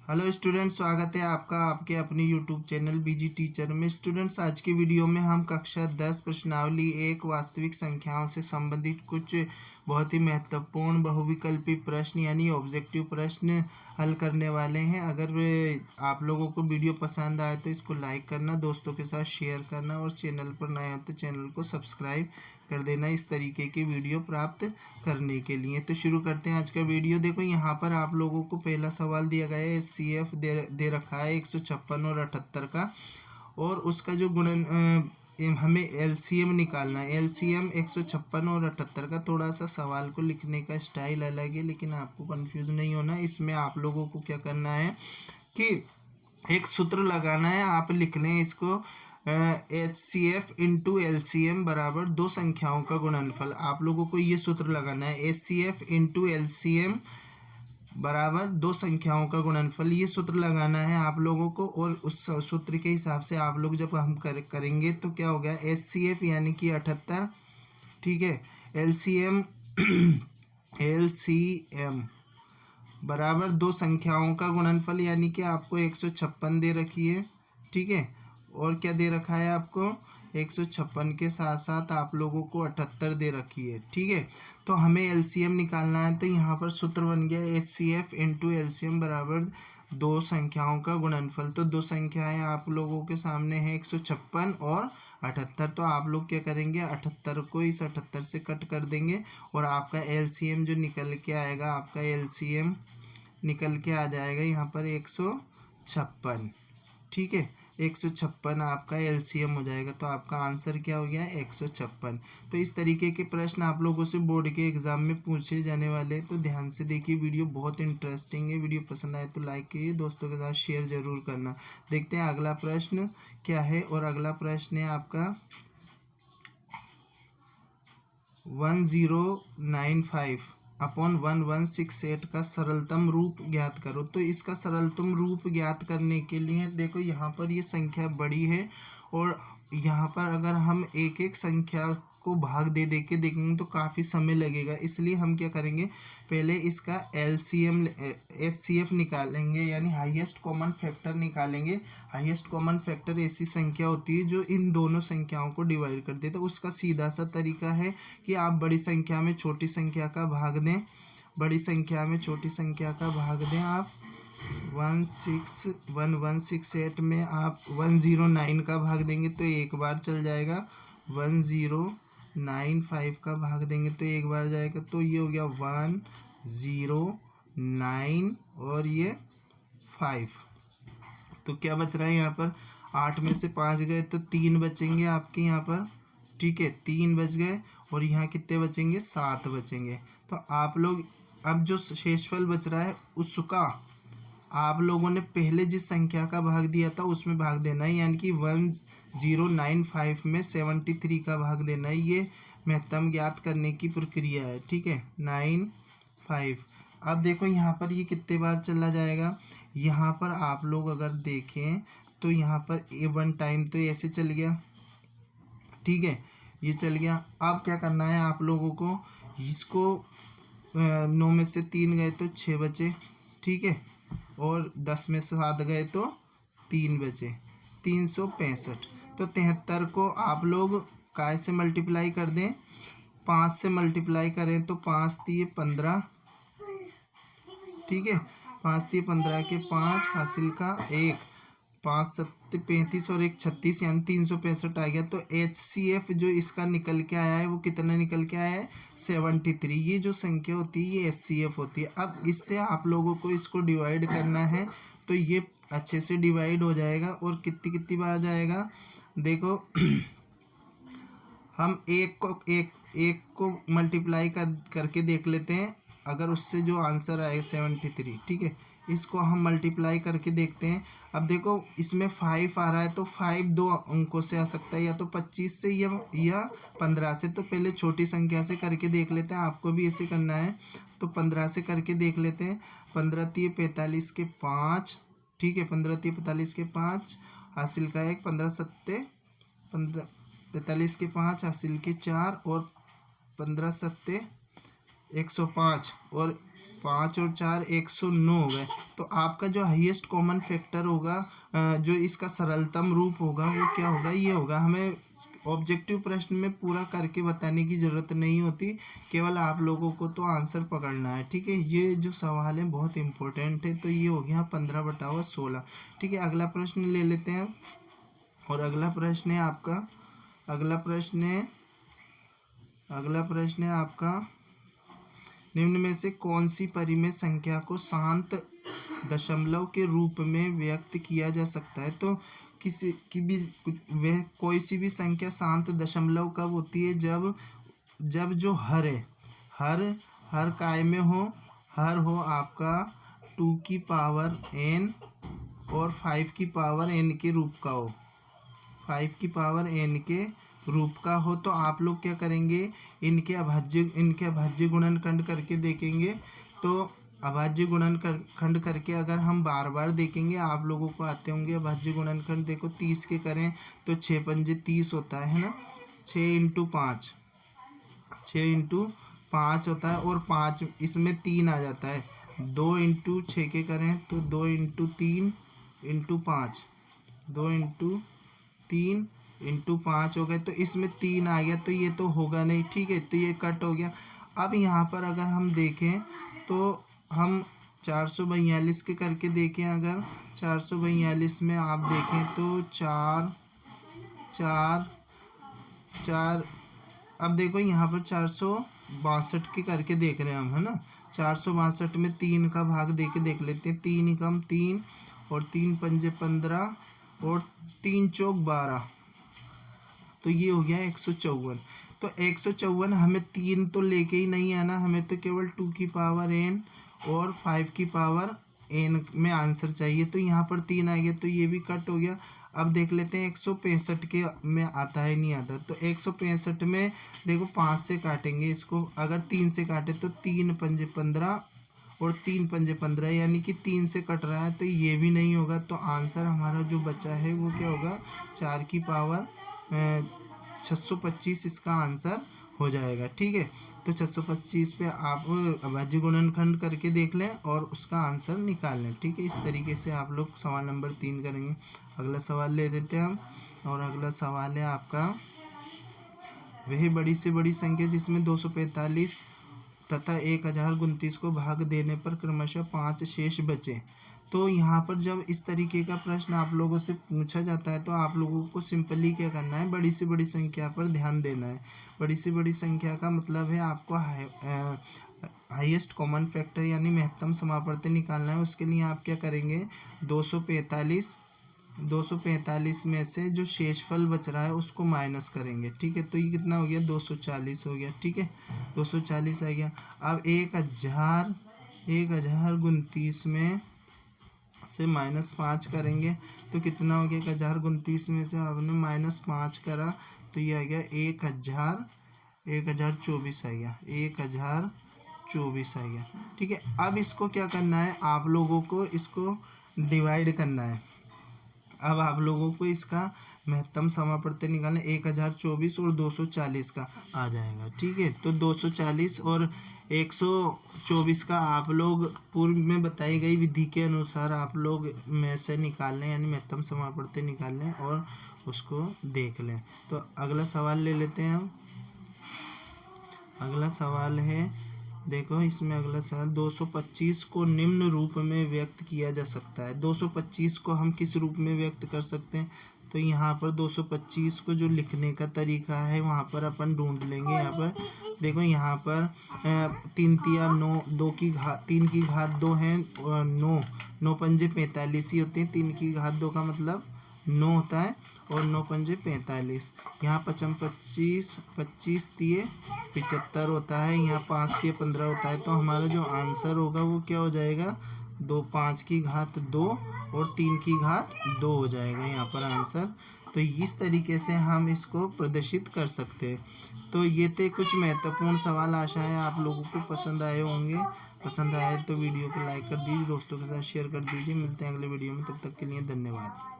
Hello students, स्वागत है आपका आपके अपने यूट्यूब चैनल बीजी टीचर में। स्टूडेंट्स, आज की वीडियो में हम कक्षा 10 प्रश्नावली एक वास्तविक संख्याओं से संबंधित कुछ बहुत ही महत्वपूर्ण बहुविकल्पी प्रश्न यानी ऑब्जेक्टिव प्रश्न हल करने वाले हैं। अगर आप लोगों को वीडियो पसंद आए तो इसको लाइक करना, दोस्तों के साथ शेयर करना और चैनल पर नए हो तो चैनल को सब्सक्राइब कर देना इस तरीके की वीडियो प्राप्त करने के लिए। तो शुरू करते हैं आज का वीडियो। देखो, यहाँ पर आप लोगों को पहला सवाल दिया गया है। एचसीएफ दे रखा है 156 और 78 का, और उसका जो गुणन हमें एलसीएम निकालना है। एलसीएम 156 और 78 का। थोड़ा सा सवाल को लिखने का स्टाइल अलग है, लेकिन आपको कंफ्यूज नहीं होना। इसमें आप लोगों को क्या करना है कि एक सूत्र लगाना है। आप लिख लें इसको, H C F into L C M बराबर दो संख्याओं का गुणनफल। आप लोगों को ये सूत्र लगाना है, H C F into L C M बराबर दो संख्याओं का गुणनफल। ये सूत्र लगाना है आप लोगों को, और उस सूत्र के हिसाब से आप लोग जब हम करेंगे तो क्या हो गया, एच सी एफ यानी कि 78, ठीक है, एल सी एम बराबर दो संख्याओं का गुणनफल यानी कि आपको 156 दे रखी है, ठीक है, और क्या दे रखा है आपको 156 के साथ साथ आप लोगों को 78 दे रखी है, ठीक है। तो हमें एलसीएम निकालना है, तो यहाँ पर सूत्र बन गया H C F into LCM बराबर दो संख्याओं का गुणनफल। तो दो संख्याएं आप लोगों के सामने है 156 और 78। तो आप लोग क्या करेंगे, 78 को इस 78 से कट कर देंगे और आपका एलसीएम जो निकल के आएगा, आपका एलसीएम निकल के आ जाएगा यहाँ पर 156, ठीक है। 156 आपका एलसीएम हो जाएगा। तो आपका आंसर क्या हो गया, 156। तो इस तरीके के प्रश्न आप लोगों से बोर्ड के एग्जाम में पूछे जाने वाले, तो ध्यान से देखिए, वीडियो बहुत इंटरेस्टिंग है। वीडियो पसंद आए तो लाइक कीजिए, दोस्तों के साथ शेयर जरूर करना। देखते हैं अगला प्रश्न क्या है, और अगला प्रश्न है आपका 1095 अपॉन 1168 का सरलतम रूप ज्ञात करो। तो इसका सरलतम रूप ज्ञात करने के लिए देखो, यहाँ पर ये संख्या बड़ी है, और यहाँ पर अगर हम एक एक संख्या को भाग दे के देखेंगे तो काफ़ी समय लगेगा। इसलिए हम क्या करेंगे, पहले इसका एलसीएम एचसीएफ निकालेंगे, यानी हाईएस्ट कॉमन फैक्टर निकालेंगे। हाईएस्ट कॉमन फैक्टर ऐसी संख्या होती है जो इन दोनों संख्याओं को डिवाइड कर दे। तो उसका सीधा सा तरीका है कि आप बड़ी संख्या में छोटी संख्या का भाग दें, बड़ी संख्या में छोटी संख्या का भाग दें। आप 1168 में आप 109 का भाग देंगे तो एक बार चल जाएगा। 1095 का भाग देंगे तो एक बार जाएगा। तो ये हो गया 109 और ये 5। तो क्या बच रहा है यहाँ पर, 8 में से 5 गए तो 3 बचेंगे आपके यहाँ पर, ठीक है, 3 बच गए। और यहाँ कितने बचेंगे, 7 बचेंगे। तो आप लोग अब जो शेषफल बच रहा है उसका आप लोगों ने पहले जिस संख्या का भाग दिया था उसमें भाग देना है, यानी कि 1095 में 73 का भाग देना है। ये महत्तम ज्ञात करने की प्रक्रिया है, ठीक है, 95। अब देखो यहाँ पर ये कितने बार चला जाएगा। यहाँ पर आप लोग अगर देखें तो यहाँ पर वन टाइम तो ऐसे चल गया, ठीक है, ये चल गया। अब क्या करना है आप लोगों को, इसको 9 में से 3 गए तो 6 बचे, ठीक है, और 10 में से 7 गए तो 3 बचे, 365। तो 73 को आप लोग काय से मल्टीप्लाई कर दें, 5 से मल्टीप्लाई करें तो 5 3 15, ठीक है, 5 3 15 के 5 हासिल का 1, 5 7 35 और 1 36, यानी 365 आ गया। तो एच सी एफ जो इसका निकल के आया है वो कितना निकल के आया है, 73। ये जो संख्या होती है ये एच सी एफ होती है। अब इससे आप लोगों को इसको डिवाइड करना है, तो ये अच्छे से डिवाइड हो जाएगा। और कितनी कितनी बार जाएगा, देखो हम एक को मल्टीप्लाई करके देख लेते हैं। अगर उससे जो आंसर आए 73, ठीक है, इसको हम मल्टीप्लाई करके देखते हैं। अब देखो इसमें 5 आ रहा है, तो 5 दो अंकों से आ सकता है, या तो 25 से या 15 से। तो पहले छोटी संख्या से करके देख लेते हैं, आपको भी ऐसे करना है। तो 15 से करके देख लेते हैं। 15 3 45 के 5, ठीक है, 15 3 45 के 5 हासिल का 1, 15 7 45 के 5 हासिल के 4, और 15 7 105 और 5 और 4 109 हो गए। तो आपका जो हाईएस्ट कॉमन फैक्टर होगा, जो इसका सरलतम रूप होगा वो क्या होगा, ये होगा। हमें ऑब्जेक्टिव प्रश्न में पूरा करके बताने की ज़रूरत नहीं होती, केवल आप लोगों को तो आंसर पकड़ना है, ठीक है। ये जो सवाल है बहुत इंपॉर्टेंट है। तो ये हो गया 15/16, ठीक है। अगला प्रश्न ले लेते हैं। और अगला प्रश्न है आपका निम्न में से कौन सी परिमेय संख्या को शांत दशमलव के रूप में व्यक्त किया जा सकता है। तो किसी की भी वह कोई सी भी संख्या शांत दशमलव कब होती है, जब जो हर है, हर काय में हो, हर हो आपका 2 की पावर n और 5 की पावर n के रूप का हो, 5 की पावर n के रूप का हो। तो आप लोग क्या करेंगे, इनके अभाज्य गुणनखंड करके देखेंगे। तो अभाज्य गुणनखंड करके अगर हम बार बार देखेंगे, आप लोगों को आते होंगे अभाज्य गुणनखंड। देखो 30 के करें तो 6 पंजे 30 होता है ना, 6 × 5 होता है। और 5 इसमें 3 आ जाता है। 2 × 6 के करें तो 2 × 3 × 5, 2 × 3 × 5 हो गए। तो इसमें 3 आ गया, तो ये तो होगा नहीं, ठीक है। तो ये कट हो गया। अब यहाँ पर अगर हम देखें तो हम 442 के करके देखें। अगर 442 में आप देखें तो 4 अब देखो यहाँ पर 462 के करके देख रहे हैं हम, है ना। 462 में 3 का भाग दे के देख लेते हैं। 3 एकम 3 और 3 पंजे 15 और 3 चौक 12, तो ये हो गया 154। तो 154 हमें 3 तो लेके ही नहीं आना, हमें तो केवल 2 की पावर n और 5 की पावर n में आंसर चाहिए। तो यहाँ पर 3 आ गया, तो ये भी कट हो गया। अब देख लेते हैं 165 के में आता है नहीं आता। तो 165 में देखो 5 से काटेंगे इसको, अगर 3 से काटे तो 3 पंजे 15 और 3 पंजे 15, यानी कि 3 से कट रहा है, तो ये भी नहीं होगा। तो आंसर हमारा जो बचा है वो क्या होगा, 4 की पावर 625 इसका आंसर हो जाएगा, ठीक है। तो 625 पे आप अभाज्य गुणनखंड करके देख लें और उसका आंसर निकाल लें, ठीक है। इस तरीके से आप लोग सवाल नंबर 3 करेंगे। अगला सवाल ले लेते हैं हम। और अगला सवाल है आपका, वह बड़ी से बड़ी संख्या जिसमें 245 तथा 1029 को भाग देने पर क्रमशः 5 शेष बचे। तो यहाँ पर जब इस तरीके का प्रश्न आप लोगों से पूछा जाता है तो आप लोगों को सिंपली क्या करना है, बड़ी से बड़ी संख्या पर ध्यान देना है। बड़ी से बड़ी संख्या का मतलब है आपको हाईएस्ट कॉमन फैक्टर यानी महत्तम समापवर्ती निकालना है। उसके लिए आप क्या करेंगे, 245 में से जो शेषफल बच रहा है उसको माइनस करेंगे, ठीक है। तो ये कितना हो गया, 240 हो गया, ठीक है। 240 आ गया। अब 1029 में से -5 करेंगे तो कितना हो गया, 1029 में से आपने -5 करा तो ये आ गया 1024 आ गया, 1024 आ गया, ठीक है। अब इसको क्या करना है, आप लोगों को इसको डिवाइड करना है। अब आप लोगों को इसका महत्तम समापवर्ती निकालना, 1024 और 240 का आ जाएगा, ठीक है। तो 240 और 124 का आप लोग पूर्व में बताई गई विधि के अनुसार आप लोग में से निकाल लें, यानी महत्तम समापवर्ती निकाल लें और उसको देख लें। तो अगला सवाल ले लेते हैं हम। अगला सवाल है, देखो इसमें अगला सवाल, 225 को निम्न रूप में व्यक्त किया जा सकता है। 225 को हम किस रूप में व्यक्त कर सकते हैं, तो यहाँ पर 225 को जो लिखने का तरीका है वहाँ पर अपन ढूंढ लेंगे। यहाँ पर देखो, यहाँ पर 3 तिया 9, 3 की घात 2 है, 9 पंजे 45 ही होते हैं। 3 की घात 2 का मतलब 9 होता है और 9 पंजे 45। यहाँ 25 तिये 75 होता है, यहाँ 5 तिये 15 होता है। तो हमारा जो आंसर होगा वो क्या हो जाएगा, 5 की घात 2 और 3 की घात 2 हो जाएगा यहाँ पर आंसर। तो इस तरीके से हम इसको प्रदर्शित कर सकते हैं। तो ये थे कुछ महत्वपूर्ण सवाल। आशा है आप लोगों को पसंद आए होंगे। पसंद आए तो वीडियो को लाइक कर दीजिए, दोस्तों के साथ शेयर कर दीजिए। मिलते हैं अगले वीडियो में, तब तक के लिए धन्यवाद।